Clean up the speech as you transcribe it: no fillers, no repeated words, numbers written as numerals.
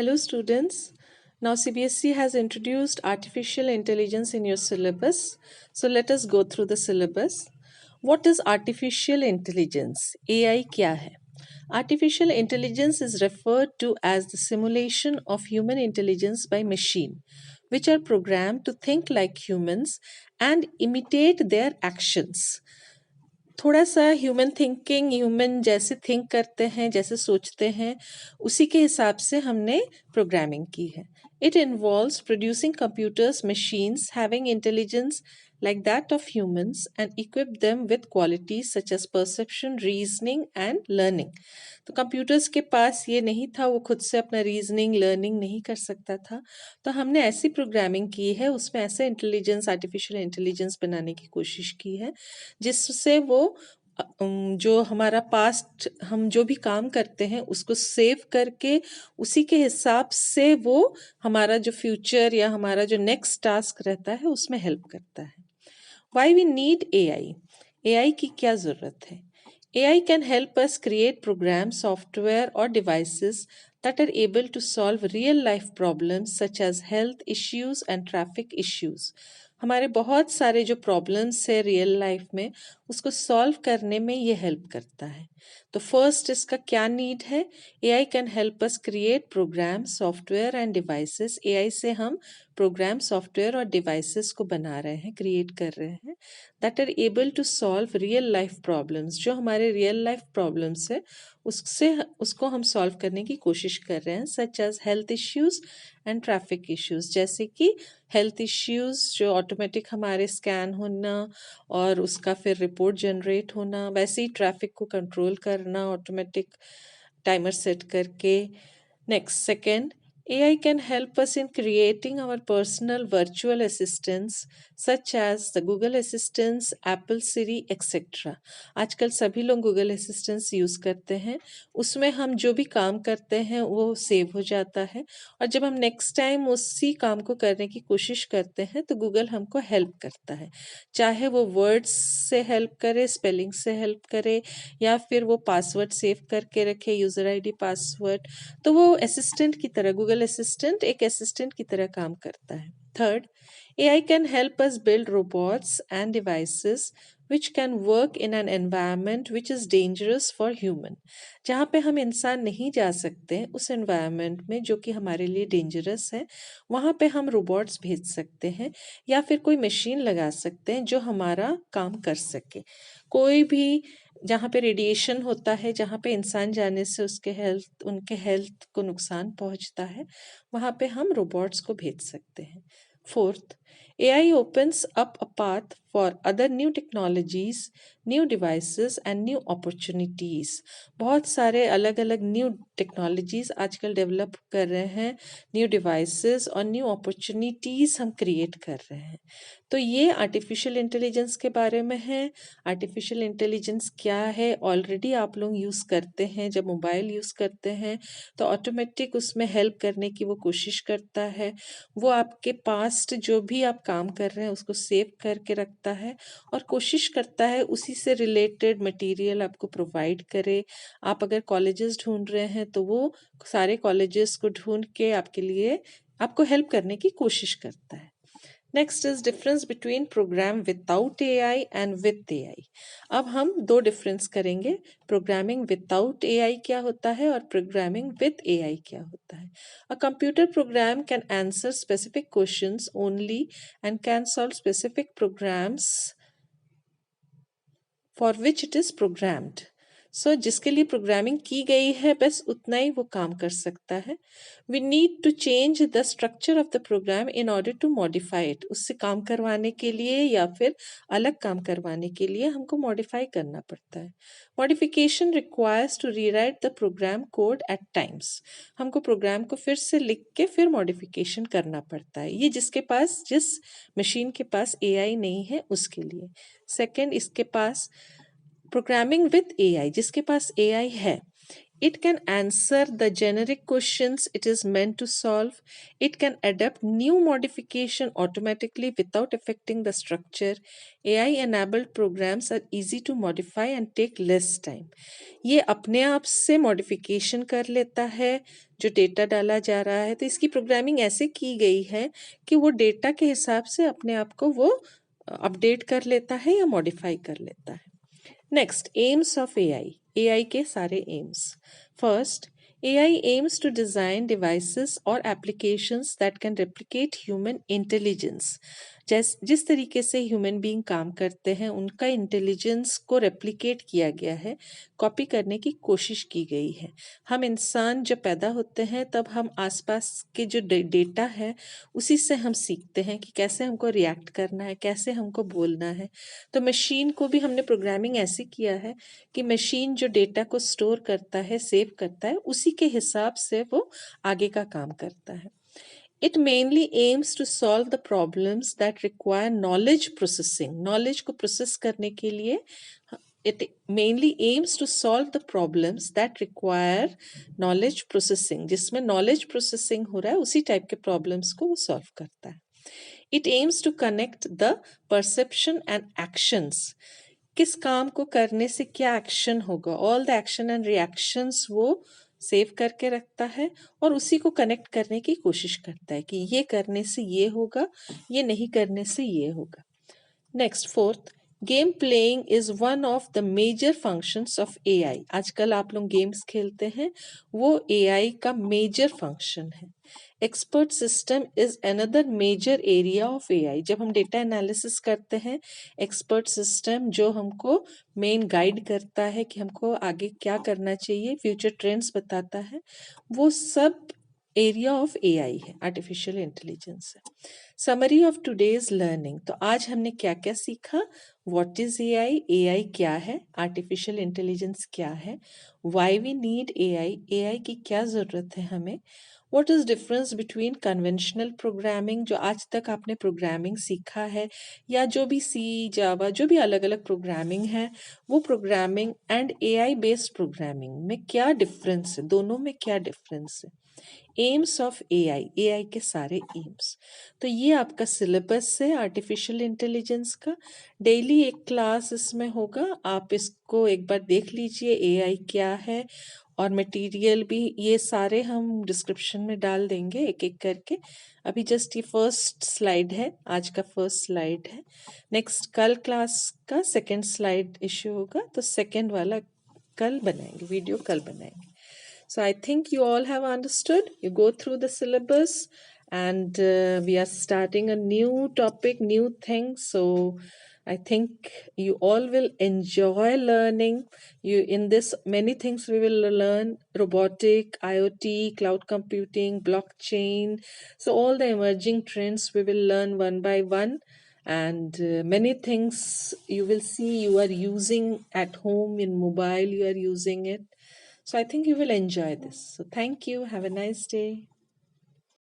Hello students. Now CBSE has introduced artificial intelligence in your syllabus. So let us go through the syllabus. What is artificial intelligence? AI क्या है? Artificial intelligence is referred to as the simulation of human intelligence by machine, which are programmed to think like humans and imitate their actions. थोड़ा सा human thinking human जैसे think करते हैं जैसे सोचते हैं उसी के हिसाब से हमने प्रोग्रामिंग की है it involves producing computers machines having intelligence like that of humans and equip them with qualities such as perception, reasoning and learning. तो कंप्यूटर्स के पास ये नहीं था, वो खुद से अपना रीजनिंग लर्निंग नहीं कर सकता था, तो हमने ऐसी प्रोग्रामिंग की है, उसमें ऐसे इंटेलिजेंस आर्टिफिशियल इंटेलिजेंस बनाने की कोशिश की है जिससे वो जो हमारा पास्ट हम जो भी काम करते हैं उसको सेव करके उसी के हिसाब से वो हमारा जो फ्यूचर या हमारा जो नेक्स्ट टास्क रहता है उसमें हेल्प करता है. Why we need AI? AI की क्या ज़रूरत है? AI can help us create program software और devices that are able to solve real life problems such as health issues and traffic issues. हमारे बहुत सारे जो प्रॉब्लम्स है रियल लाइफ में उसको सॉल्व करने में ये हेल्प करता है. तो फर्स्ट इसका क्या नीड है? AI can help us create program software and devices. AI से हम प्रोग्राम सॉफ्टवेयर और डिवाइसेस को बना रहे हैं, क्रिएट कर रहे हैं that are able to solve real life problems. जो हमारे रियल लाइफ प्रॉब्लम्स है उसको हम सॉल्व करने की कोशिश कर रहे हैं such as health issues and traffic issues. जैसे कि हेल्थ इश्यूज जो ऑटोमेटिक हमारे स्कैन होना और उसका फिर रिपोर्ट जनरेट होना, वैसे ही ट्रैफिक को कंट्रोल करना ऑटोमेटिक टाइमर सेट करके. Next second, AI can help us in creating our personal virtual assistants such as the Google Assistants, Apple Siri, etc. आजकल सभी लोग Google Assistants यूज़ करते हैं. उसमें हम जो भी काम करते हैं वो सेव हो जाता है और जब हम नेक्स्ट टाइम उसी काम को करने की कोशिश करते हैं तो गूगल हमको हेल्प करता है. चाहे वो वर्ड्स से हेल्प करे, स्पेलिंग से हेल्प करे या फिर वो पासवर्ड सेव करके रखे, यूज़र आईडी पासवर्ड. तो वो असिस्टेंट की तरह, गूगल असिस्टेंट एक असिस्टेंट की तरह काम करता है. Third, AI can help us build robots and devices which can work in an environment which is dangerous for human. जहाँ पे हम इंसान नहीं जा सकते उस environment में जो कि हमारे लिए dangerous है, वहाँ पे हम robots भेज सकते हैं या फिर कोई मशीन लगा सकते हैं जो हमारा काम कर सके. कोई भी जहाँ पे रेडिएशन होता है, जहाँ पे इंसान जाने से उनके हेल्थ को नुकसान पहुँचता है, वहाँ पे हम रोबोट्स को भेज सकते हैं. Fourth, AI opens up a path for other new technologies, new devices and new opportunities. बहुत सारे अलग अलग न्यू टेक्नोलॉजीज आजकल डेवलप कर रहे हैं, न्यू डिवाइसेस और न्यू अपॉर्चुनिटीज हम क्रिएट कर रहे हैं. तो ये आर्टिफिशियल इंटेलिजेंस के बारे में है. आर्टिफिशियल इंटेलिजेंस क्या है? ऑलरेडी आप लोग यूज़ करते हैं, जब मोबाइल यूज़ करते हैं तो ऑटोमेटिक उसमें हेल्प करने की वो कोशिश करता है. वो आपके पास्ट जो भी आप काम कर रहे हैं उसको सेव करके रखता है और कोशिश करता है उसी से रिलेटेड मटेरियल आपको प्रोवाइड करे. आप अगर कॉलेजेस ढूंढ रहे हैं तो वो सारे कॉलेजेस को ढूंढ के आपके लिए आपको हेल्प करने की कोशिश करता है. Next is difference between program without AI and with AI. अब हम दो डिफरेंस करेंगे. प्रोग्रामिंग विदाउट एआई क्या होता है और प्रोग्रामिंग विद एआई क्या होता है. A computer program can answer specific questions only and can solve specific programs for which it is programmed. So जिसके लिए प्रोग्रामिंग की गई है बस उतना ही वो काम कर सकता है. We need to change the structure of the program in order to modify it. उससे काम करवाने के लिए या फिर अलग काम करवाने के लिए हमको मॉडिफाई करना पड़ता है. Modification requires to rewrite the program code at times. हमको प्रोग्राम को फिर से लिख के फिर मॉडिफिकेशन करना पड़ता है. ये जिस मशीन के पास एआई नहीं है उसके लिए. सेकेंड, इसके पास प्रोग्रामिंग विद एआई, जिसके पास एआई है. It can answer the generic questions it is meant to solve. It can adapt new modification automatically without affecting the structure. AI-enabled programs are easy to modify and take less time. ये अपने आप से modification कर लेता है जो data डाला जा रहा है, तो इसकी प्रोग्रामिंग ऐसे की गई है कि वो डेटा के हिसाब से अपने आप को वो अपडेट कर लेता है या मॉडिफाई कर लेता है. Next, AIIMS of AI. AI के सारे AIIMS. First, AI aims to design devices or applications that can replicate human intelligence. जिस तरीके से ह्यूमन बीइंग काम करते हैं उनका इंटेलिजेंस को रेप्लिकेट किया गया है, कॉपी करने की कोशिश की गई है. हम इंसान जब पैदा होते हैं तब हम आसपास के जो डेटा है उसी से हम सीखते हैं कि कैसे हमको रिएक्ट करना है, कैसे हमको बोलना है. तो मशीन को भी हमने प्रोग्रामिंग ऐसी किया है कि मशीन जो डेटा को स्टोर करता है, सेव करता है, उसी के हिसाब से वो आगे का काम करता है. It mainly aims to solve the problems that require knowledge processing. Knowledge को process करने के लिए it mainly aims to solve the problems that require knowledge processing. जिसमें knowledge processing हो रहा है उसी टाइप के problems को वो solve करता है. It aims to connect the perception and actions. किस काम को करने से क्या एक्शन होगा, all the action and reactions वो सेव करके रखता है और उसी को कनेक्ट करने की कोशिश करता है कि ये करने से ये होगा, ये नहीं करने से ये होगा. Next, fourth, game playing is one of the major functions of AI. आजकल आप लोग गेम्स खेलते हैं, वो एआई का मेजर फंक्शन है. Expert system is another major area of AI. जब हम डेटा एनालिसिस करते हैं, एक्सपर्ट सिस्टम जो हमको मेन गाइड करता है कि हमको आगे क्या करना चाहिए, फ्यूचर ट्रेंड्स बताता है, वो सब एरिया ऑफ एआई है, आर्टिफिशियल इंटेलिजेंस है. Summary of today's learning. तो आज हमने क्या क्या सीखा. व्हाट इज एआई, एआई क्या है, आर्टिफिशियल इंटेलिजेंस क्या है, why we need AI, AI की क्या ज़रूरत है हमें, what is difference between conventional programming, जो आज तक आपने प्रोग्रामिंग सीखा है, या जो भी सी, जावा, जो भी अलग अलग प्रोग्रामिंग है, वो programming and AI based programming में क्या डिफरेंस है, दोनों में क्या डिफरेंस है. एम्स ऑफ एआई, एआई के सारे एम्स. तो ये आपका सिलेबस है आर्टिफिशियल इंटेलिजेंस का. डेली एक क्लास इसमें होगा, आप इसको एक बार देख लीजिए एआई क्या है, और मटेरियल भी ये सारे हम डिस्क्रिप्शन में डाल देंगे एक एक करके. अभी जस्ट ये फर्स्ट स्लाइड है, आज का फर्स्ट स्लाइड है. नेक्स्ट कल क्लास का सेकंड स्लाइड इश्यू होगा, तो सेकंड वाला कल बनाएंगे, वीडियो कल बनाएंगे. So I think you all have understood. You go through the syllabus, and we are starting a new topic, new thing. So I think you all will enjoy learning. You in this many things we will learn: robotic, IoT, cloud computing, blockchain. So all the emerging trends we will learn one by one. And many things you will see you are using at home in mobile, you are using it. So I think you will enjoy this. So thank you. Have a nice day.